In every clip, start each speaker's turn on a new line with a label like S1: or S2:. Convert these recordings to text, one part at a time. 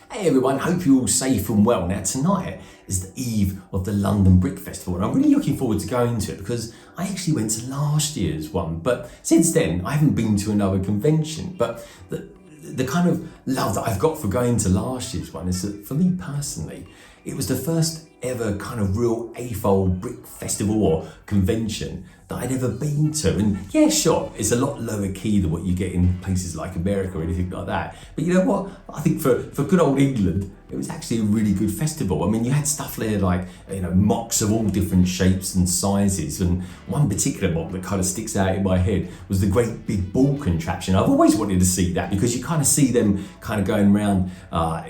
S1: Hey everyone, hope you're all safe and well. Now tonight is the eve of the London Brick Festival and I'm really looking forward to going to it because I actually went to last year's one, but since then I haven't been to another convention. But the kind of love that I've got for going to last year's one is that for me personally, it was the first ever kind of real AFOL brick festival or convention that I'd ever been to. And yeah, sure, it's a lot lower key than what you get in places like America or anything like that. But you know what? I think for good old England, it was actually a really good festival. I mean, you had stuff there like, you know, mocks of all different shapes and sizes. And one particular mock that kind of sticks out in my head was the great big ball contraption. I've always wanted to see that because you kind of see them kind of going around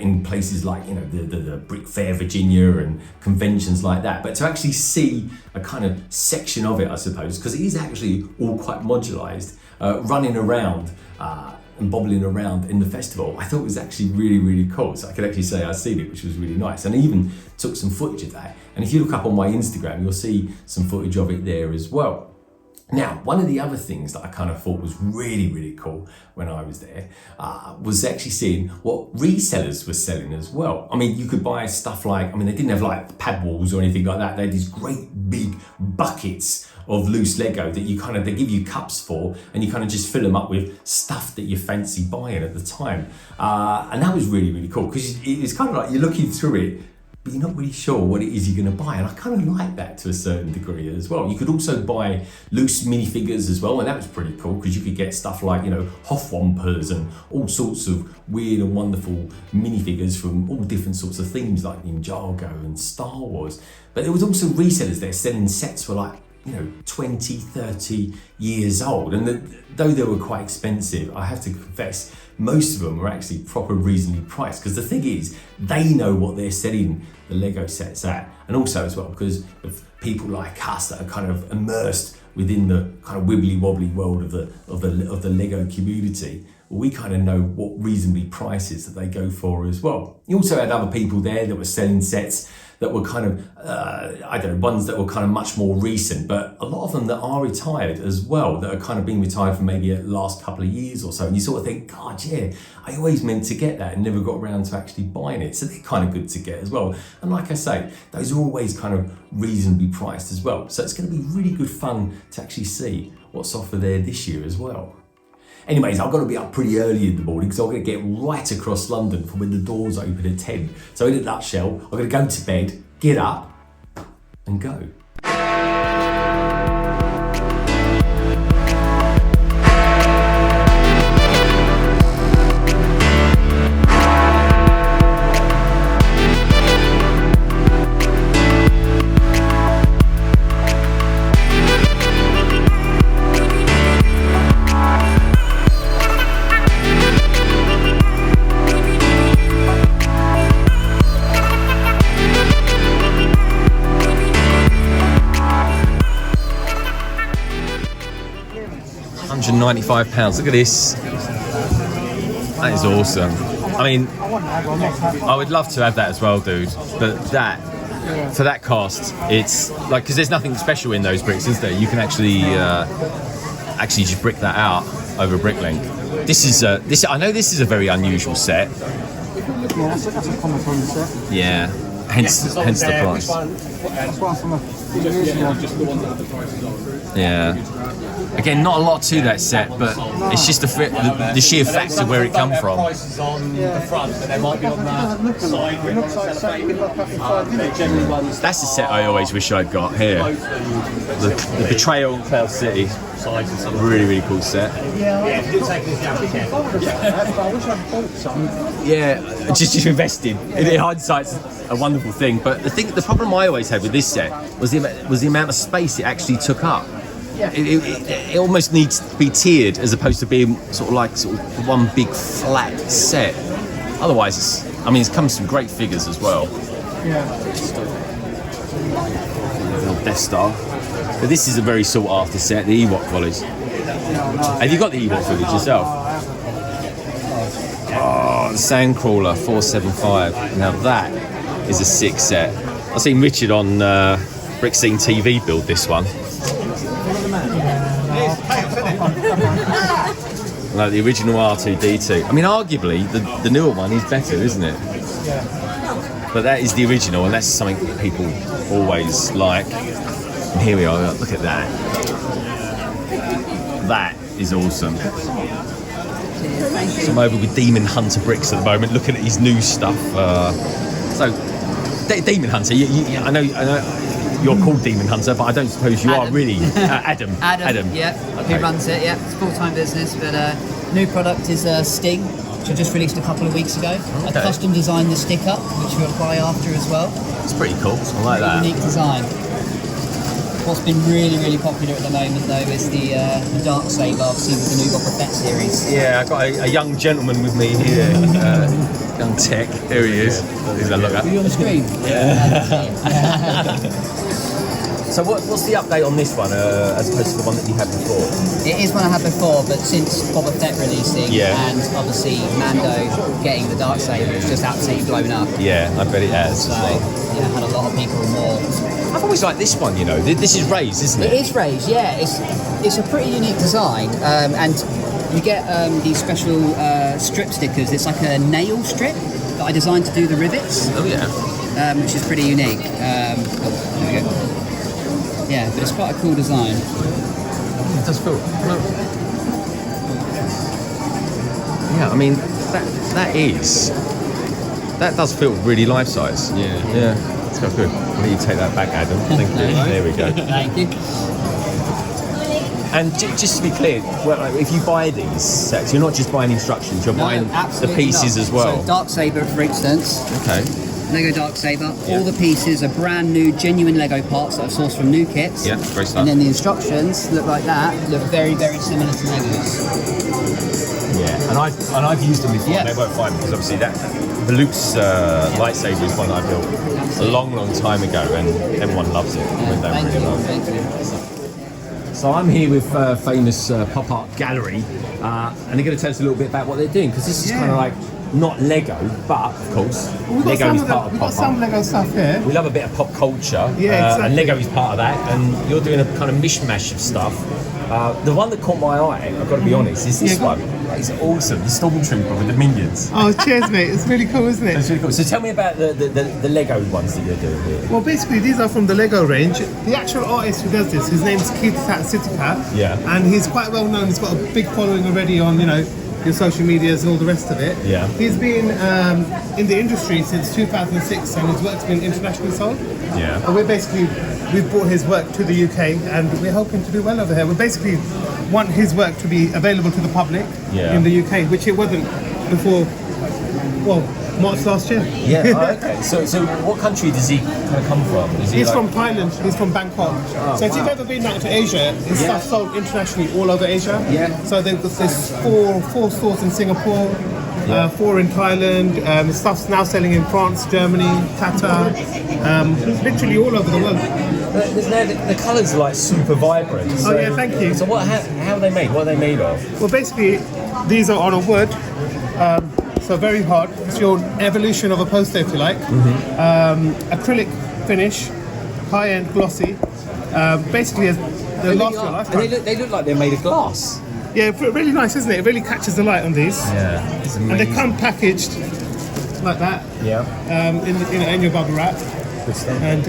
S1: in places like, you know, the Brick Fair, Virginia and conventions like that. But to actually see a kind of section of it, I suppose, because it is actually all quite modularized, running around and bobbling around in the festival, I thought it was actually really, really cool. So I could actually say I've seen it, which was really nice. And I even took some footage of that. And if you look up on my Instagram, you'll see some footage of it there as well. Now, one of the other things that I kind of thought was really, really cool when I was there was actually seeing what resellers were selling as well. I mean, you could buy stuff like, I mean, they didn't have like pad walls or anything like that. They had these great big buckets of loose Lego that you kind of, they give you cups for and you kind of just fill them up with stuff that you fancy buying at the time. And that was really, really cool because it's kind of like you're looking through it, but you're not really sure what it is you're going to buy. And I kind of like that to a certain degree as well. You could also buy loose minifigures as well, and that was pretty cool because you could get stuff like, you know, Hoffwampers and all sorts of weird and wonderful minifigures from all different sorts of themes like Ninjago and Star Wars. But there was also resellers there selling sets for like, you know, 20, 30 years old. And though they were quite expensive, I have to confess, most of them were actually proper reasonably priced because the thing is, they know what they're selling the Lego sets at. And also as well, because of people like us that are kind of immersed within the kind of wibbly wobbly world of the Lego community, we kind of know what reasonably prices that they go for as well. You also had other people there that were selling sets that were kind of, I don't know, ones that were kind of much more recent, but a lot of them that are retired as well, that are kind of been retired for maybe the last couple of years or so. And you sort of think, God, yeah, I always meant to get that and never got around to actually buying it. So they're kind of good to get as well. And like I say, those are always kind of reasonably priced as well. So it's going to be really good fun to actually see what's offered there this year as well. Anyways, I've got to be up pretty early in the morning because I'm going to get right across London from when the doors open at 10. So in a nutshell, I'm going to go to bed, get up and go. 195 pounds. Look at this. That is awesome. I mean, I would love to have that as well, dude. But that, for that cost, it's like, because there's nothing special in those bricks, is there? You can actually just brick that out over Bricklink. This is I know this is a very unusual set.
S2: Yeah, that's a common from the set.
S1: Yeah. Hence the price.
S2: That's one from a few years ago.
S1: Yeah. Again, not a lot to that set, but it's just the sheer fact of where it come from.
S3: Prices on the front, but they might be on that side.
S2: It looks like something you've got up in 5 minutes.
S1: That's the set I always wish I'd got here. The Betrayal in Cloud City. Really, really cool set.
S2: Yeah, I wish I'd bought some.
S1: Yeah, just invested. In hindsight's a wonderful thing, but the problem I always had with this set was the amount of space it actually took up.
S2: Yeah.
S1: It almost needs to be tiered as opposed to being sort of one big flat set. Otherwise, it comes from great figures as well.
S2: Yeah.
S1: Death Star. But this is a very sought after set, the Ewok volleys. Have you got the Ewok footage yourself? Oh, the Sandcrawler 475. Now that is a sick set. I've seen Richard on Brick Scene TV build this one. Like the original R2-D2. I mean, arguably, the newer one is better, isn't it?
S2: Yeah.
S1: But that is the original, and that's something that people always like. And here we are, look at that. That is awesome. So I'm over with Demon Hunter Bricks at the moment, looking at his new stuff. Demon Hunter, I know you're called Demon Hunter, but I don't suppose you are really. Adam.
S4: Yeah,
S1: Okay.
S4: who runs it, yeah. It's a full-time business, but new product is Sting, which I just released a couple of weeks ago. I
S1: Okay.
S4: custom designed the stick up, which you apply after as well.
S1: It's pretty cool, I like that.
S4: Unique design. What's been really, really popular at the moment, though, is the Dark Saber, obviously, with the new Boba Fett series.
S1: Yeah, I've got a young gentleman with me here, young Tek. There he is. He's a look at.
S4: Are you on the screen?
S1: So what's the update on this one, as opposed to the one that you had before?
S4: It is one I had before, but since Boba Fett releasing and obviously Mando getting the Dark Saber, it's just absolutely blown up.
S1: Yeah, I bet it has.
S4: So, yeah, had a lot of people more.
S1: I've always liked this one, you know. This is raised, isn't it?
S4: It is raised, yeah. It's a pretty unique design, and you get these special strip stickers. It's like a nail strip that I designed to do the rivets.
S1: Oh yeah.
S4: Which is pretty unique. There we go. Yeah, but it's quite a cool design.
S1: It does feel. Yeah, I mean that does feel really life size. Yeah. It's got good. I'll let you take that back, Adam. Thank you. There we go.
S4: Thank you.
S1: And just to be clear, if you buy these sets, you're not just buying instructions, you're buying the
S4: absolutely
S1: pieces
S4: not.
S1: as well.
S4: So Dark Saber, for instance.
S1: Okay.
S4: Lego Dark Saber. All the pieces are brand new, genuine Lego parts that I've sourced from new kits.
S1: Yeah, great stuff.
S4: And then the instructions look like that. Look very, very similar to Legos.
S1: Yeah, and I've used them before.
S4: Yeah.
S1: And they work fine because obviously the Luke's lightsaber is one I built a long time ago, and everyone loves it.
S4: Thank you.
S1: So I'm here with famous pop art gallery, and they're going to tell us a little bit about what they're doing, because this is kind of like not Lego, but of course Lego is part of
S2: We've
S1: pop
S2: got some
S1: art.
S2: Lego stuff here.
S1: We love a bit of pop culture,
S2: Yeah,
S1: and
S2: exactly.
S1: Lego is part of that, and you're doing a kind of mishmash of stuff. The one that caught my eye, I've got to be honest, is this one. It's awesome, the Stormtrooper with the minions.
S2: Oh, cheers, mate. It's really cool, isn't
S1: It's
S2: it?
S1: really cool. So tell me about the Lego ones that you're doing here.
S2: Well, basically, these are from the Lego range. The actual artist who does this, his name's Keith Citycat.
S1: Yeah.
S2: And he's quite well known. He's got a big following already on, your social medias and all the rest of it.
S1: Yeah.
S2: He's been in the industry since 2006, and his work's been internationally sold.
S1: Yeah.
S2: And we've brought his work to the UK, and we're hoping to do well over here. We basically want his work to be available to the public in the UK, which it wasn't before, March last year.
S1: Yeah, okay. So what country does he kind of come from? Is he
S2: He's from Thailand. He's from Bangkok. So if you've ever been out to Asia, his stuff's sold internationally all over Asia.
S1: Yeah.
S2: So there's four stores in Singapore, 4 in Thailand. His stuff's now selling in France, Germany, Qatar, literally all over the world.
S1: The colours are like super vibrant. So,
S2: yeah, thank you.
S1: So how are they made? What are they made of?
S2: Well, basically, these are on a wood. So very hard. It's your evolution of a poster, if you like. Acrylic finish, high-end glossy. Basically, they last your lifetime.
S1: And they look like they're made of glass.
S2: Yeah, really nice, isn't it? It really catches the light on these.
S1: Yeah, it's amazing.
S2: And they come packaged like that.
S1: Yeah.
S2: In your bubble wrap.
S1: Good stuff.
S2: And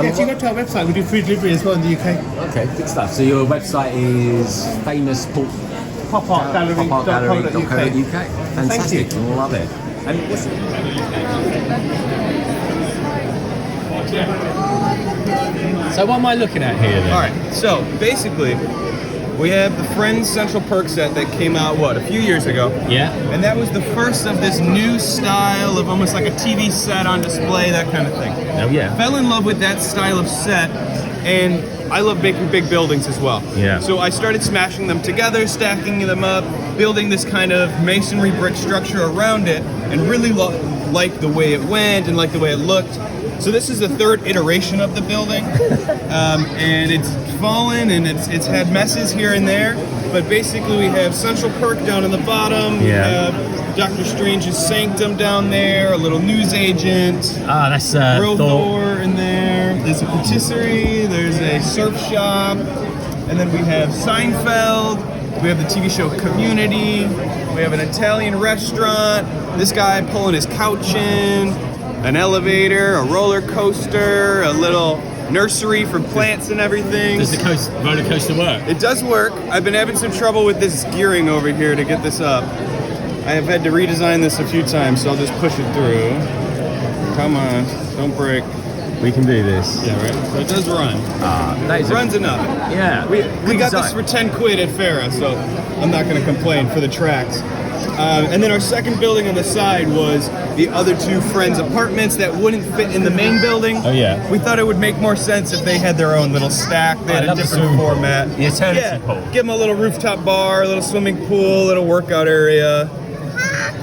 S2: if you go to our website, we do free delivery as well in the UK.
S1: Okay, good stuff. So your website is famous
S2: popartgallery.co.uk.
S1: Fantastic.
S2: Thank you.
S1: Love it. And so what am I looking at here then?
S5: All right, so basically, we have the Friends Central Perk set that came out, a few years ago.
S1: Yeah.
S5: And that was the first of this new style of almost like a TV set on display, that kind of thing.
S1: Oh yeah.
S5: Fell in love with that style of set, and I love making big buildings as well.
S1: Yeah.
S5: So I started smashing them together, stacking them up, building this kind of masonry brick structure around it, and really liked the way it went and liked the way it looked. So this is the third iteration of the building, and it's fallen and it's had messes here and there, but basically we have Central Perk down in the bottom, we have Dr. Strange's Sanctum down there, a little newsagent,
S1: That's
S5: World Door in there, there's a patisserie, there's a surf shop, and then we have Seinfeld, We have the TV show Community. We have an Italian restaurant. This guy pulling his couch in. An elevator, a roller coaster, a little nursery for plants and everything.
S3: Does the roller coaster work?
S5: It does work. I've been having some trouble with this gearing over here to get this up. I have had to redesign this a few times, so I'll just push it through. Come on, don't break.
S3: We can do this.
S5: Yeah, right. So it does run.
S3: That is
S5: Runs enough.
S3: Yeah.
S5: We got this for 10 quid at Farrah, so I'm not going to complain for the tracks. And then our second building on the side was the other two friends' apartments that wouldn't fit in the main building.
S3: Oh, yeah.
S5: We thought it would make more sense if they had their own little stack. They had a different format.
S3: The eternity pool.
S5: Give them a little rooftop bar, a little swimming pool, a little workout area.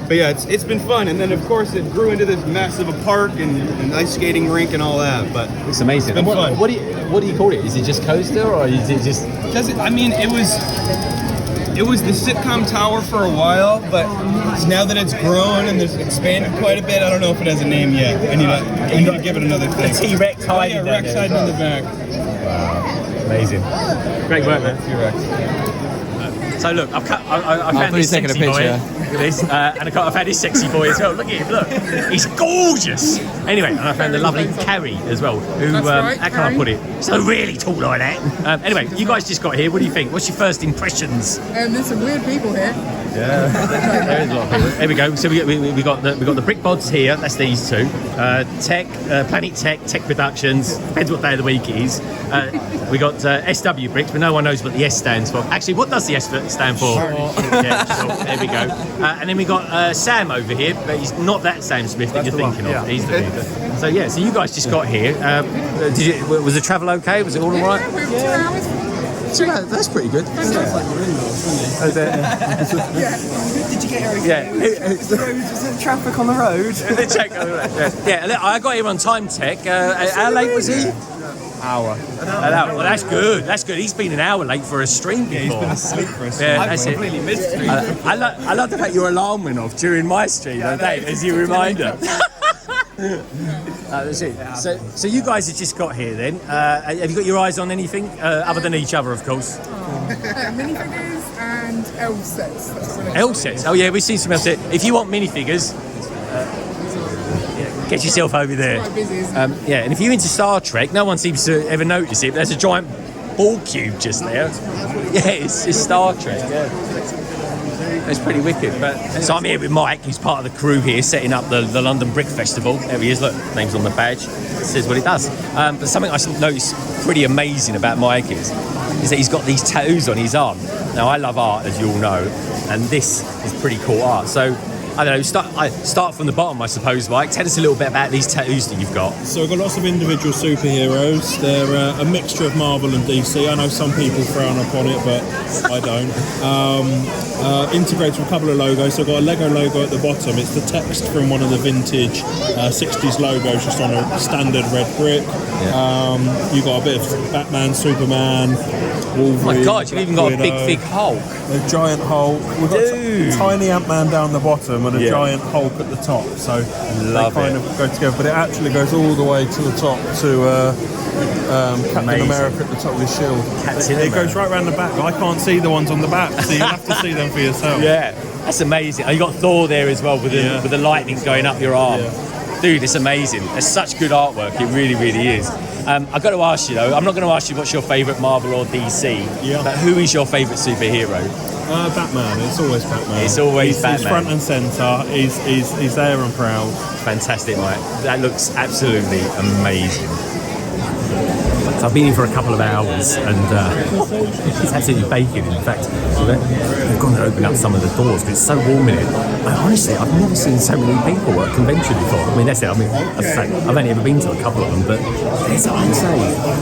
S5: But yeah, it's been fun. And then of course it grew into this mess of a park and ice skating rink and all that. But
S3: it's amazing.
S5: It's been fun.
S3: What do you call it? Is it just coaster or is it just?
S5: It was the sitcom tower for a while, but now that it's grown and it's expanded quite a bit, I don't know if it has a name yet. I need to give it another thing.
S3: T-Rex hiding
S5: down there. Rex hiding in the back.
S3: Wow, amazing. Great work, man.
S5: T-Rex.
S3: So look, I found this sexy boy. Look at this, and I found this sexy boy as well. Look at him, look, he's gorgeous. Anyway, and I found the lovely Carrie as well. Who,
S6: right,
S3: how can I put it? So really tall like that. Anyway, you guys just got here. What do you think? What's your first impressions?
S6: There's some weird people here.
S3: Yeah, there is a lot of people. There we go. So we got the Brick Bods here. That's these two. Tek, Planet Tek, Tek Productions. Depends what day of the week it is. We got SW Bricks, but no one knows what the S stands for. Actually, what does the S stand for? Yeah, sure. There we go. And then we got Sam over here, but he's not that Sam Smith that you're thinking of. Yeah. He's the leader. So yeah, so you guys just got here. Was the travel okay? Was it all right?
S6: Yeah, we're 2 hours.
S3: That's pretty good.
S6: Did you get here?
S3: Yeah.
S7: Was there traffic on the road?
S3: Yeah, look, I got here on time, Tek. How late was he?
S7: Hour.
S3: Well, that's good. That's good. He's been an hour late for a stream before.
S5: He's been asleep for a stream.
S3: Yeah,
S5: I
S3: that's it.
S5: completely missed stream.
S3: I love the fact your alarm went off during my stream, as your reminder. That's it. So you guys have just got here then. Have you got your eyes on anything other than each other, of course?
S6: Minifigures and L sets.
S3: L sets. Oh yeah, we've seen some L sets. If you want minifigures, get yourself over there.
S6: Quite busy, isn't it?
S3: Yeah, and if you're into Star Trek, no one seems to ever notice it. But there's a giant ball cube just there. Yeah, it's Star Trek. Yeah. It's pretty wicked. But so I'm here with Mike, who's part of the crew here, setting up the London Brick Festival. There he is. Look, name's on the badge. It says what it does. But something I noticed pretty amazing about Mike is that he's got these tattoos on his arm. Now I love art, as you all know, and this is pretty cool art. So I don't know, start from the bottom, I suppose, Mike. Tell us a little bit about these tattoos that you've got.
S8: So we've got lots of individual superheroes. They're a mixture of Marvel and DC. I know some people frown upon it, but I don't. Integrated with a couple of logos. So I've got a Lego logo at the bottom. It's the text from one of the vintage 60s logos, just on a standard red brick. Yeah. You've got a bit of Batman, Superman, Wolverine.
S3: Oh my God, you've even got a big Hulk.
S8: A giant Hulk. We've got a tiny Ant-Man down the bottom and a giant Hulk at the top. So they kind of go together. But it actually goes all the way to the top to Captain America at the top of his shield. It goes right around the back. I can't see the ones on the back, so you have to see them for yourself.
S3: Yeah, that's amazing. Oh, you got Thor there as well with the lightning going up your arm. Yeah. Dude, it's amazing. It's such good artwork. It really, really is. I've got to ask you though. I'm not going to ask you what's your favourite Marvel or DC. Yeah. But who is your favourite superhero?
S8: Batman. It's always Batman.
S3: It's always Batman.
S8: He's front and centre. He's there and proud.
S3: Fantastic, Mike. That looks absolutely amazing.
S1: So I've been here for a couple of hours and it's absolutely baking. In fact, they've gone and opened up some of the doors because it's so warm in it. Honestly, I've never seen so many people at a convention before. I mean, that's it. I mean, as I say, I've only ever been to a couple of them, but I'd say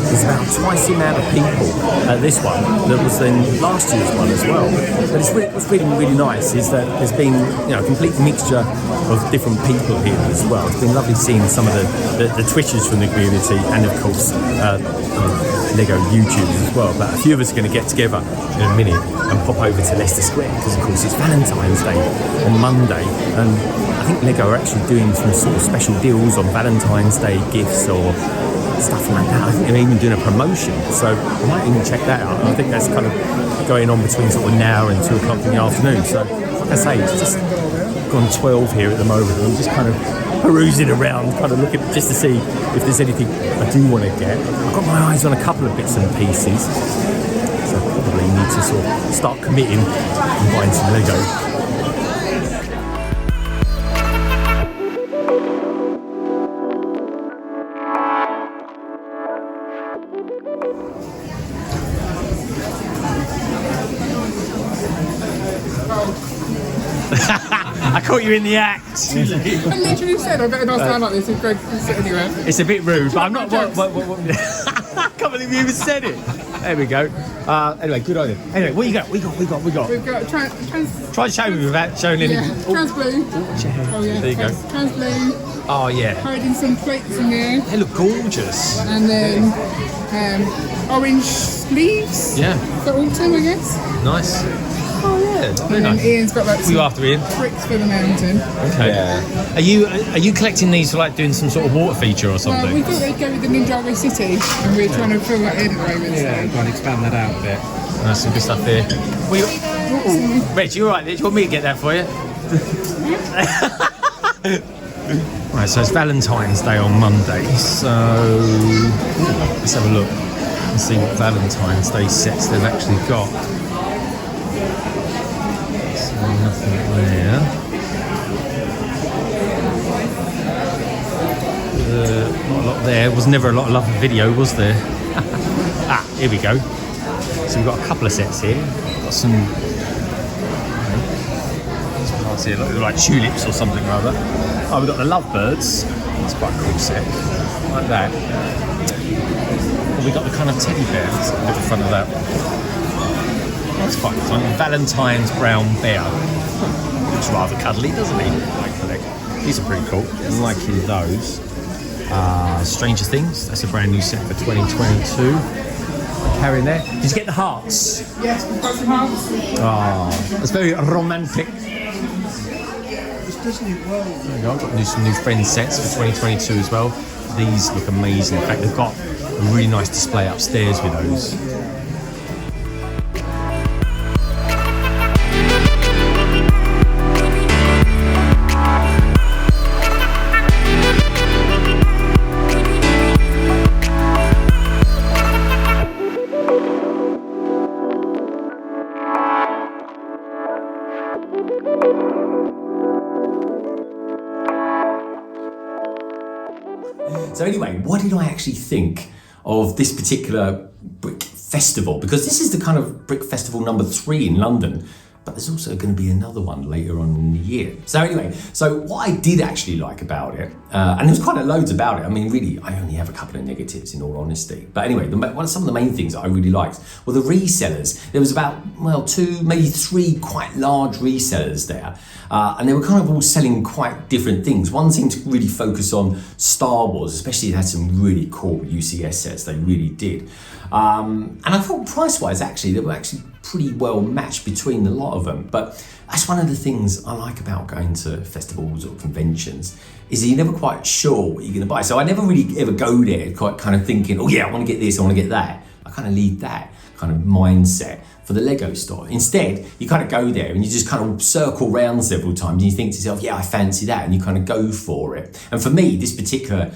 S1: there's about twice the amount of people at this one that was in last year's one as well. But what's really, really nice is that there's been a complete mixture of different people here as well. It's been lovely seeing some of the Twitchers from the community and, of course, Lego YouTubers as well, but a few of us are going to get together in a minute and pop over to Leicester Square because of course it's Valentine's Day on Monday, and I think Lego are actually doing some sort of special deals on Valentine's Day gifts or
S3: stuff like that. I think they're even doing a promotion, so I might even check that out. I think that's kind of going on between sort of now and 2 o'clock in the afternoon. So, like I say, it's just gone 12 here at the moment, and I'm just kind of perusing around, kind of looking just to see if there's anything I do want to get. I've got my eyes on a couple of bits and pieces, so I probably need to sort of start committing and buying some Lego. I caught you in the act.
S6: I literally said I better not sound like this if Greg can sit anywhere.
S3: It's a bit rude, but I'm not. What? I can't believe you even said it. There we go. Anyway, good idea. Anyway, what you got? We got.
S6: We've got
S3: Try to show me without showing anything.
S6: yeah, trans blue. Oh yeah.
S3: There you go.
S6: Trans blue.
S3: Oh yeah.
S6: Hiding some plates in there.
S3: They look gorgeous.
S6: And then orange leaves.
S3: Yeah.
S6: For autumn, I guess.
S3: Nice. Oh yeah. Very
S6: And then
S3: nice.
S6: Ian's got like
S3: What are you
S6: some
S3: after, Ian?
S6: bricks for the mountain.
S3: Okay. Yeah. Are you collecting these for like doing some sort of water feature or something?
S6: Well, we thought they'd go with the Ninjago City, and we're trying to fill that in at the moment.
S7: Yeah, go and expand that out a bit.
S3: There's some good stuff here. Reg, you alright? Do you want me to get that for you? Right, so it's Valentine's Day on Monday, so let's have a look and see what Valentine's Day sets they've actually got. So nothing there. Not a lot there. Was never a lot of love in video, was there? Here we go. So we've got a couple of sets here. Got some parts here, like tulips or something rather. Oh, we've got the lovebirds. That's quite a cool set. Like that. And we've got the kind of teddy bear at the front of that. That's quite fun. Valentine's brown bear. Looks rather cuddly, doesn't he? I collect. These are pretty cool. I'm liking those. Stranger Things. That's a brand new set for 2022. Carrying there. Did you get the hearts?
S6: Yes, we've got some hearts.
S3: Oh, it's very romantic. There we go. I've got some new Friends sets for 2022 as well. These look amazing. In fact, they've got a really nice display upstairs with those.
S1: So anyway, what did I actually think of this particular brick festival? Because this is the kind of brick festival number 3 in London, but there's also going to be another one later on in the year. So anyway, so what I did actually like about it, and there's quite a loads about it. I mean, really, I only have a couple of negatives in all honesty. But anyway, some of the main things that I really liked were the resellers. There was about, 2, maybe 3 quite large resellers there. And they were kind of all selling quite different things. One seemed to really focus on Star Wars, especially it had some really cool UCS sets, they really did. And I thought price-wise, actually, they were actually pretty well matched between a lot of them. But that's one of the things I like about going to festivals or conventions, is that you're never quite sure what you're going to buy. So I never really ever go there quite kind of thinking, oh yeah, I want to get this, I want to get that. I kind of lead that kind of mindset for the Lego store. Instead, you kind of go there and you just kind of circle round several times and you think to yourself, yeah, I fancy that, and you kind of go for it. And for me, this particular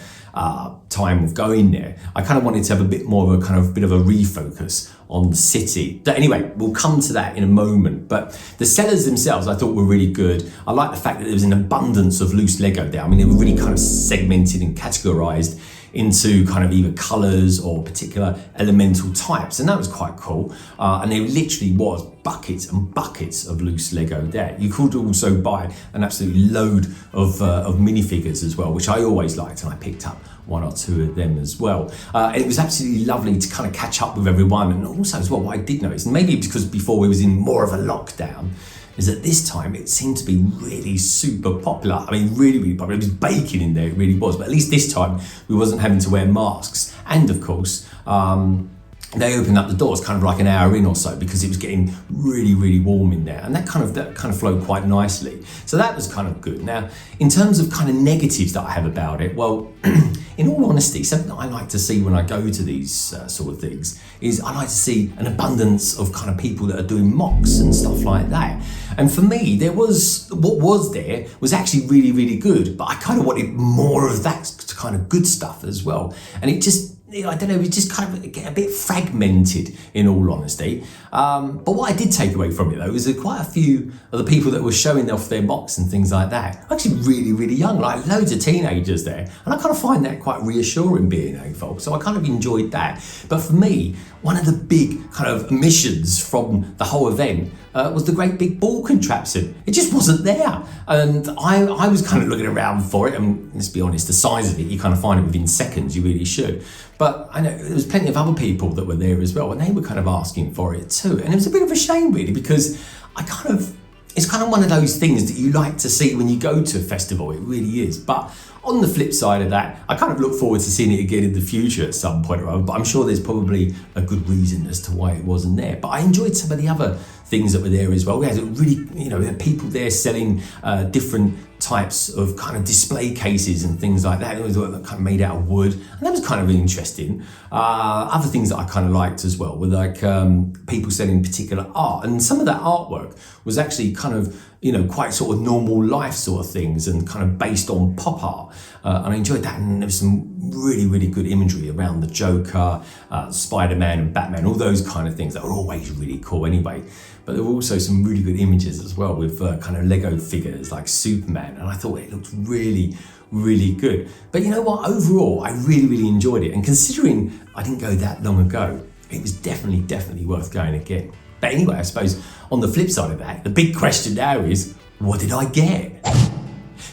S1: time of going there, I kind of wanted to have a bit more of a bit of a refocus on the city. But anyway, we'll come to that in a moment. But the sellers themselves I thought were really good. I like the fact that there was an abundance of loose Lego there. I mean, they were really kind of segmented and categorized into kind of either colours or particular elemental types, and that was quite cool. And there literally was buckets and buckets of loose Lego there. You could also buy an absolute load of minifigures as well, which I always liked, and I picked up 1 or 2 of them as well. And it was absolutely lovely to kind of catch up with everyone. And also as well, what I did notice, and maybe because before we was in more of a lockdown, is that this time it seemed to be really super popular. I mean, really, really popular. It was baking in there, it really was. But at least this time we wasn't having to wear masks. And of course, they opened up the doors kind of like an hour in or so, because it was getting really, really warm in there. And that kind of flowed quite nicely. So that was kind of good. Now, in terms of kind of negatives that I have about it, well, in all honesty, something that I like to see when I go to these sort of things is I like to see an abundance of kind of people that are doing mocks and stuff like that. And for me, what was there was actually really, really good, but I kind of wanted more of that kind of good stuff as well. And it just, I don't know, it just kind of get a bit fragmented in all honesty. But what I did take away from it though is that quite a few of the people that were showing off their mocks and things like that are actually really, really young, like loads of teenagers there. And I kind of find that quite reassuring being AFOL. So I kind of enjoyed that. But for me, one of the big kind of omissions from the whole event was the great big ball contraption. It just wasn't there. And I was kind of looking around for it, and let's be honest, the size of it, you kind of find it within seconds, you really should. But I know there was plenty of other people that were there as well, and they were kind of asking for it too. And it was a bit of a shame really, because it's kind of one of those things that you like to see when you go to a festival, it really is. But on the flip side of that, I kind of look forward to seeing it again in the future at some point or other, but I'm sure there's probably a good reason as to why it wasn't there. But I enjoyed some of the other things that were there as well. We had we had people there selling different types of kind of display cases and things like that. It was kind of made out of wood, and that was kind of interesting. Other things that I kind of liked as well were like people selling particular art, and some of that artwork was actually kind of quite sort of normal life sort of things and kind of based on pop art, and I enjoyed that. And there was some really, really good imagery around the Joker, Spider-Man and Batman, all those kind of things that are always really cool anyway. But there were also some really good images as well with kind of Lego figures like Superman, and I thought it looked really, really good. But you know what, overall I really, really enjoyed it, and considering I didn't go that long ago, it was definitely worth going again. But anyway, I suppose on the flip side of that, the big question now is, what did I get?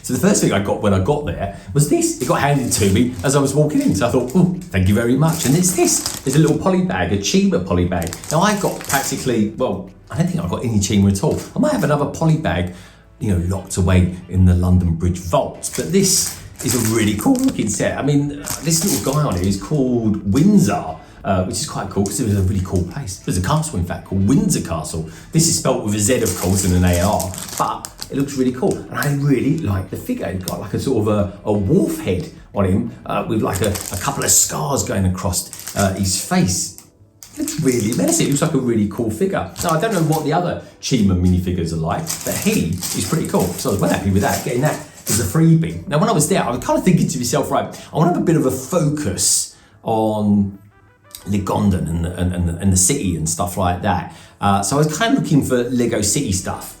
S1: So the first thing I got when I got there was this. It got handed to me as I was walking in. So I thought, oh, thank you very much. And it's this. There's a little poly bag, a Chima poly bag. Now I got practically, well, I don't think I got any Chima at all. I might have another poly bag, locked away in the London Bridge vaults. But this is a really cool looking set. I mean, this little guy on it is called Windsor. Which is quite cool because it was a really cool place. There's a castle, in fact, called Windsor Castle. This is spelt with a Z, of course, and an AR, but it looks really cool. And I really like the figure. It's got like a sort of a wolf head on him with like a couple of scars going across his face. It looks really menacing. It looks like a really cool figure. Now, I don't know what the other Chima minifigures are like, but he is pretty cool. So I was well happy with that, getting that as a freebie. Now, when I was there, I was kind of thinking to myself, right, I want to have a bit of a focus on Legondon and the city and stuff like that. So I was kind of looking for Lego City stuff.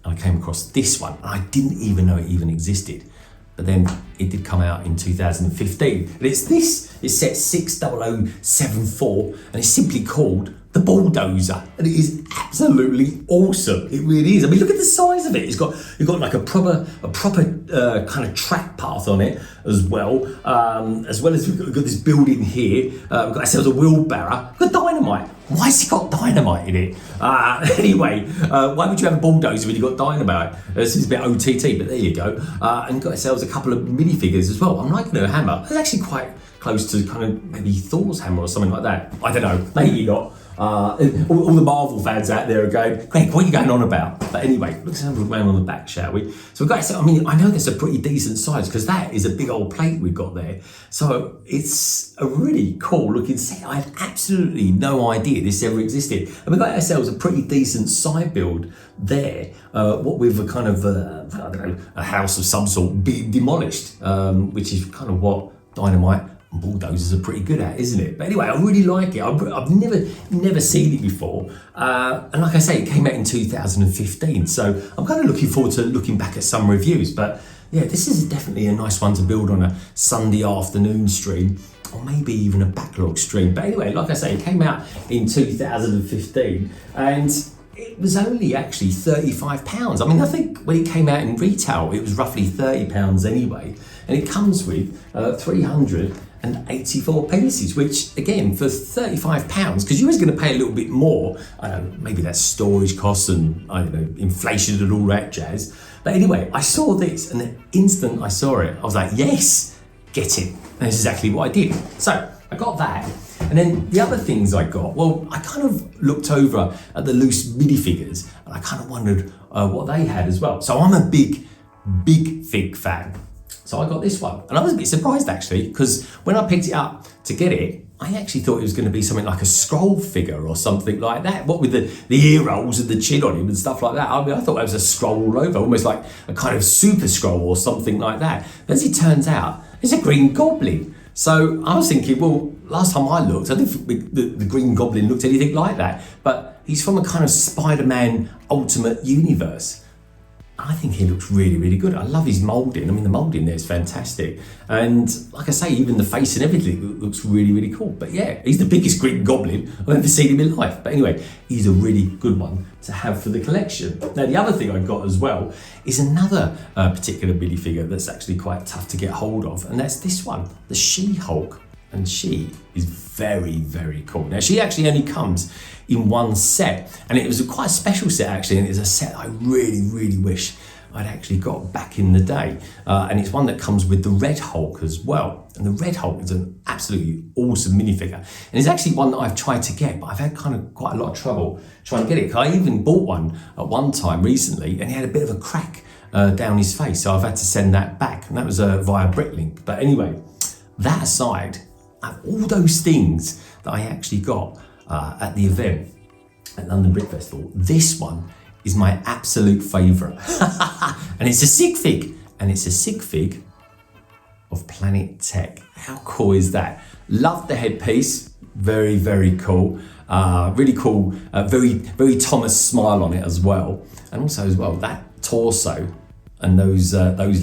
S1: And I came across this one, and I didn't even know it even existed. But then it did come out in 2015. And it's this, it's set 60074, and it's simply called the Bulldozer. And it is absolutely awesome. It really is. I mean, look at the size of it. You've got like a proper kind of track path on it as well as we've got this building here. We've got ourselves a wheelbarrow. We've got dynamite. Why has it got dynamite in it? Anyway, why would you have a bulldozer when you've got dynamite? This is a bit OTT, but there you go. And got ourselves a couple of minifigures as well. I'm liking a hammer. It's actually quite close to kind of maybe Thor's hammer or something like that. I don't know, maybe not. All the Marvel fans out there are going, Greg, what are you going on about? But anyway, let's have a look around on the back, shall we? So we've got, I mean, I know that's a pretty decent size because that is a big old plate we've got there. So it's a really cool looking set. I had absolutely no idea this ever existed. And we've got ourselves a pretty decent side build there, what with a kind of, I don't know, a house of some sort being demolished, which is kind of what Dynamite and Bulldozers are pretty good at, isn't it? But anyway, I really like it. I've never seen it before. And like I say, it came out in 2015. So I'm kind of looking forward to looking back at some reviews. But yeah, this is definitely a nice one to build on a Sunday afternoon stream, or maybe even a backlog stream. But anyway, like I say, it came out in 2015 and it was only actually £35. I mean, I think when it came out in retail, it was roughly £30 anyway. And it comes with 384 pieces, which again, for £35, because you're always going to pay a little bit more. I don't know, maybe that's storage costs and I don't know, inflation and all that jazz. But anyway, I saw this and the instant I saw it, I was like, yes, get it. And that's exactly what I did. So I got that. And then the other things I got, well, I kind of looked over at the loose minifigures and I kind of wondered what they had as well. So I'm a big fig fan. So I got this one. And I was a bit surprised actually, because when I picked it up to get it, I actually thought it was going to be something like a scroll figure or something like that. What with the ear rolls and the chin on him and stuff like that. I mean, I thought that was a scroll all over, almost like a kind of super scroll or something like that. But as it turns out, it's a Green Goblin. So I was thinking, well, last time I looked, I didn't think the Green Goblin looked anything like that. But he's from a kind of Spider-Man Ultimate universe. I think he looks really, really good. I love his moulding. I mean, the moulding there is fantastic. And like I say, even the face and everything looks really, really cool. But yeah, he's the biggest Green Goblin I've ever seen him in life. But anyway, he's a really good one to have for the collection. Now, the other thing I got as well is another particular minifigure that's actually quite tough to get hold of. And that's this one, the She-Hulk. And she is very, very cool. Now, she actually only comes in one set, and it was a quite special set actually, and it's a set I really, really wish I'd actually got back in the day. And it's one that comes with the Red Hulk as well. And the Red Hulk is an absolutely awesome minifigure. And it's actually one that I've tried to get, but I've had kind of quite a lot of trouble trying to get it. I even bought one at one time recently, and he had a bit of a crack down his face, so I've had to send that back, and that was via Bricklink. But anyway, that aside, all those things that I actually got at the event at London Brick Festival, this one is my absolute favourite. And it's a sig fig, and it's a sig fig of Planet Tek. How cool is that? Love the headpiece, very, very cool. Really cool, very, very Tomas smile on it as well. And also as well, that torso and those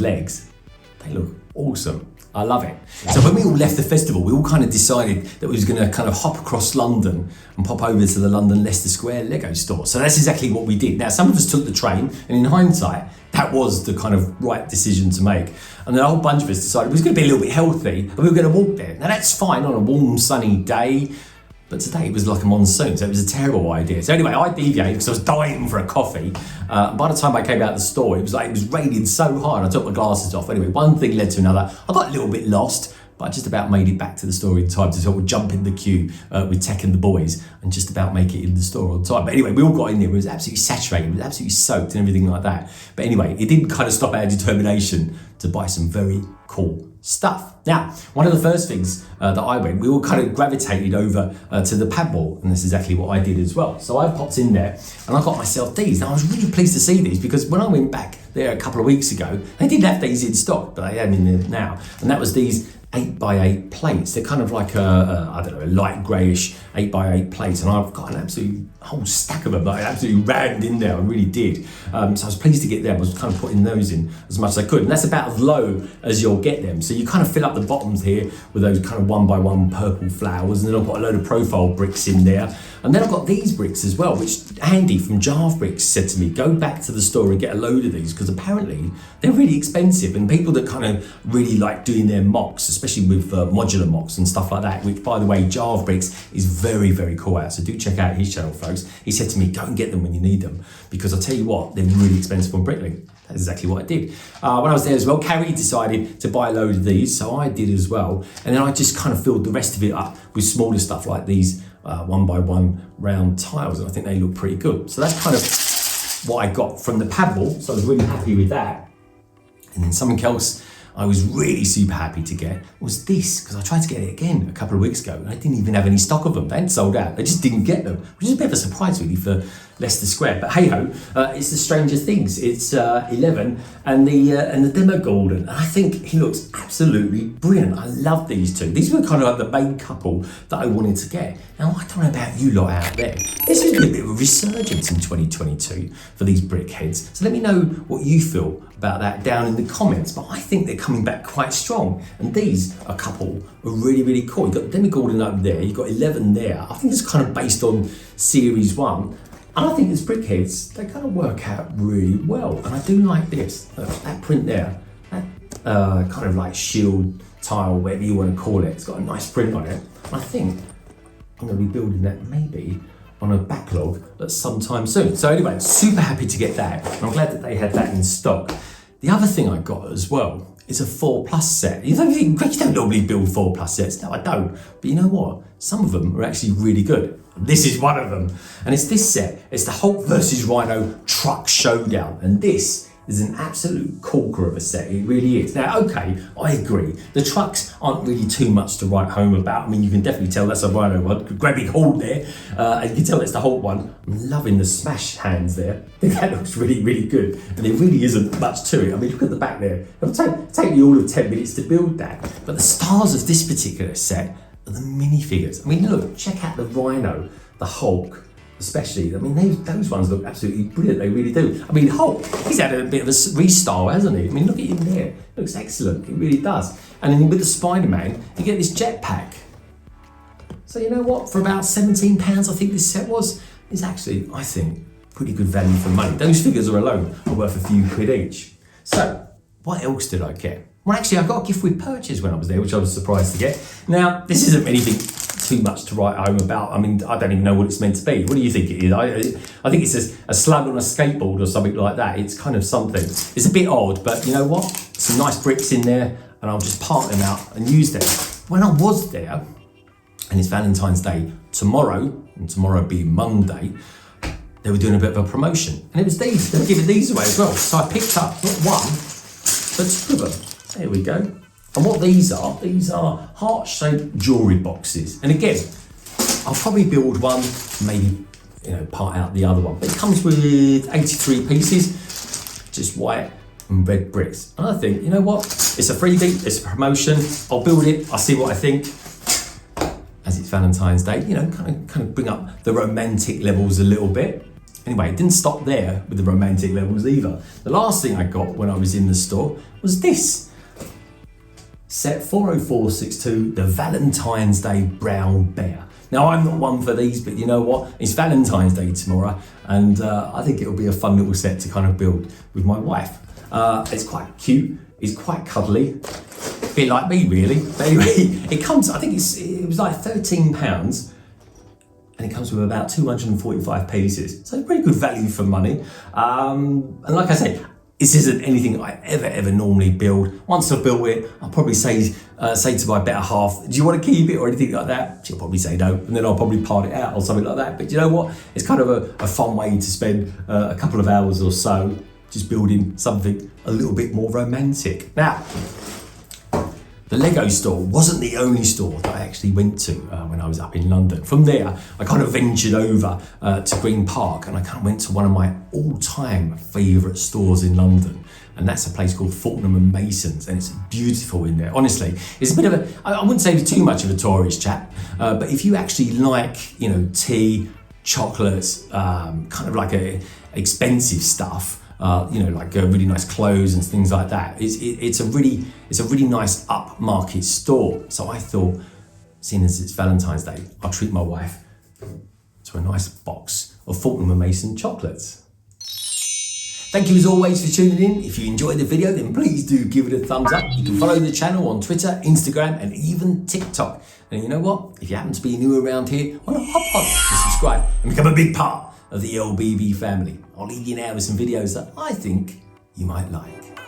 S1: legs, they look awesome. I love it. So when we all left the festival, we all kind of decided that we was going to kind of hop across London and pop over to the London Leicester Square Lego store. So that's exactly what we did. Now, some of us took the train, and in hindsight, that was the kind of right decision to make. And then a whole bunch of us decided we was going to be a little bit healthy, and we were going to walk there. Now, that's fine on a warm, sunny day, but today it was like a monsoon, so it was a terrible idea. So anyway, I deviated because I was dying for a coffee. By the time I came out of the store, it was raining so hard, I took my glasses off. Anyway, one thing led to another. I got a little bit lost, but I just about made it back to the store in time to sort of jump in the queue with Tek and the boys and just about make it in the store on time. But anyway, we all got in there. It was absolutely saturated, it was absolutely soaked and everything like that. But anyway, it didn't kind of stop our determination to buy some very cool stuff. Now, one of the first things that I went, we all kind of gravitated over to the pad wall, and this is exactly what I did as well. So I popped in there and I got myself these. Now, I was really pleased to see these because when I went back there a couple of weeks ago, they didn't have these in stock, but they have them in there now. And that was these 8x8 plates. They're kind of like I don't know, a light greyish 8x8 plate, and I've got an absolute whole stack of them that I absolutely rammed in there. I really did. So I was pleased to get them. I was kind of putting those in as much as I could, and that's about as low as you'll get them. So you kind of fill up the bottoms here with those kind of 1x1 purple flowers, and then I've got a load of profile bricks in there. And then I've got these bricks as well, which Andy from Jarve Bricks said to me, go back to the store and get a load of these, because apparently they're really expensive, and people that kind of really like doing their mocks, especially with modular mocks and stuff like that, which by the way, Jarve Bricks is very, very cool at, so do check out his channel, folks. He said to me, go and get them when you need them, because I'll tell you what, they're really expensive on Bricklink. That's exactly what I did. When I was there as well, Carrie decided to buy a load of these, so I did as well. And then I just kind of filled the rest of it up with smaller stuff like these 1x1 round tiles, and I think they look pretty good. So that's kind of what I got from the pad wall, so I was really happy with that. And then something else I was really super happy to get was this, because I tried to get it again a couple of weeks ago and I didn't even have any stock of them. They hadn't sold out. I just didn't get them, which is a bit of a surprise really for Leicester Square. But hey ho, it's the Stranger Things. It's 11 and the Demo Golden. And I think he looks absolutely brilliant. I love these two. These were kind of like the main couple that I wanted to get. Now I don't know about you lot out there. This is a bit of a resurgence in 2022 for these brick heads. So let me know what you feel about that down in the comments, but I think they're coming back quite strong. And these, a couple, are really, really cool. You've got Demi Gordon up there, you've got 11 there. I think it's kind of based on Series 1. And I think these brick heads, they kind of work out really well. And I do like this, that print there, that kind of like shield tile, whatever you want to call it. It's got a nice print on it. And I think I'm going to be building that maybe on a backlog at some time soon. So anyway, super happy to get that. And I'm glad that they had that in stock. The other thing I got as well is a 4+ set. You don't normally build 4+ sets. No, I don't. But you know what? Some of them are actually really good. This is one of them. And it's this set. It's the Hulk versus Rhino Truck Showdown. And this is an absolute corker of a set. It really is. Now, okay, I agree. The trucks aren't really too much to write home about. I mean, you can definitely tell that's a Rhino one. Great big Hulk there. And you can tell it's the Hulk one. I'm loving the smash hands there. I think that looks really, really good. And there really isn't much to it. I mean, look at the back there. It'll take me all of 10 minutes to build that. But the stars of this particular set are the minifigures. I mean, look, check out the Rhino, the Hulk, especially. I mean, those ones look absolutely brilliant. They really do. I mean, Hulk, he's had a bit of a restyle, hasn't he? I mean, look at him there. It looks excellent. It really does. And then with the Spider-Man, you get this jetpack. So you know what? For about £17, I think this set was, is actually, I think, pretty good value for money. Those figures are alone are worth a few quid each. So, what else did I get? Well, actually, I got a gift with purchase when I was there, which I was surprised to get. Now, this isn't anything too much to write home about. I mean, I don't even know what it's meant to be. What do you think it is? I think it's a slug on a skateboard or something like that. It's kind of something. It's a bit odd, but you know what? Some nice bricks in there, and I'll just part them out and use them. When I was there, and it's Valentine's Day tomorrow, and tomorrow being Monday, they were doing a bit of a promotion. And it was these. They were giving these away as well. So I picked up, not one, but two of them. There we go. And what these are heart-shaped jewellery boxes. And again, I'll probably build one, maybe, you know, part out the other one. But it comes with 83 pieces, just white and red bricks. And I think, you know what? It's a freebie, it's a promotion. I'll build it, I'll see what I think. As it's Valentine's Day, you know, kind of bring up the romantic levels a little bit. Anyway, it didn't stop there with the romantic levels either. The last thing I got when I was in the store was this. Set 40462, the Valentine's Day Brown Bear. Now, I'm not one for these, but you know what? It's Valentine's Day tomorrow, and I think it'll be a fun little set to kind of build with my wife. It's quite cute, it's quite cuddly, a bit like me, really. But anyway, it comes, I think it was like £13, and it comes with about 245 pieces. So pretty good value for money. And like I say, this isn't anything I ever normally build. Once I've built it, I'll probably say to my better half, do you want to keep it or anything like that? She'll probably say no, and then I'll probably part it out or something like that. But you know what? It's kind of a fun way to spend a couple of hours or so just building something a little bit more romantic. Now, the Lego store wasn't the only store that I actually went to when I was up in London. From there, I kind of ventured over to Green Park, and I kind of went to one of my all-time favourite stores in London. And that's a place called Fortnum and Masons, and it's beautiful in there. Honestly, it's a bit of a, I wouldn't say it's too much of a tourist chap, but if you actually like, you know, tea, chocolates, kind of like expensive stuff, you know, like really nice clothes and things like that. It's a really nice upmarket store. So I thought, seeing as it's Valentine's Day, I'll treat my wife to a nice box of Fortnum and Mason chocolates. Thank you as always for tuning in. If you enjoyed the video, then please do give it a thumbs up. You can follow the channel on Twitter, Instagram, and even TikTok. And you know what? If you happen to be new around here, why not hop on and subscribe and become a big part of the LBB family. I'll leave you now with some videos that I think you might like.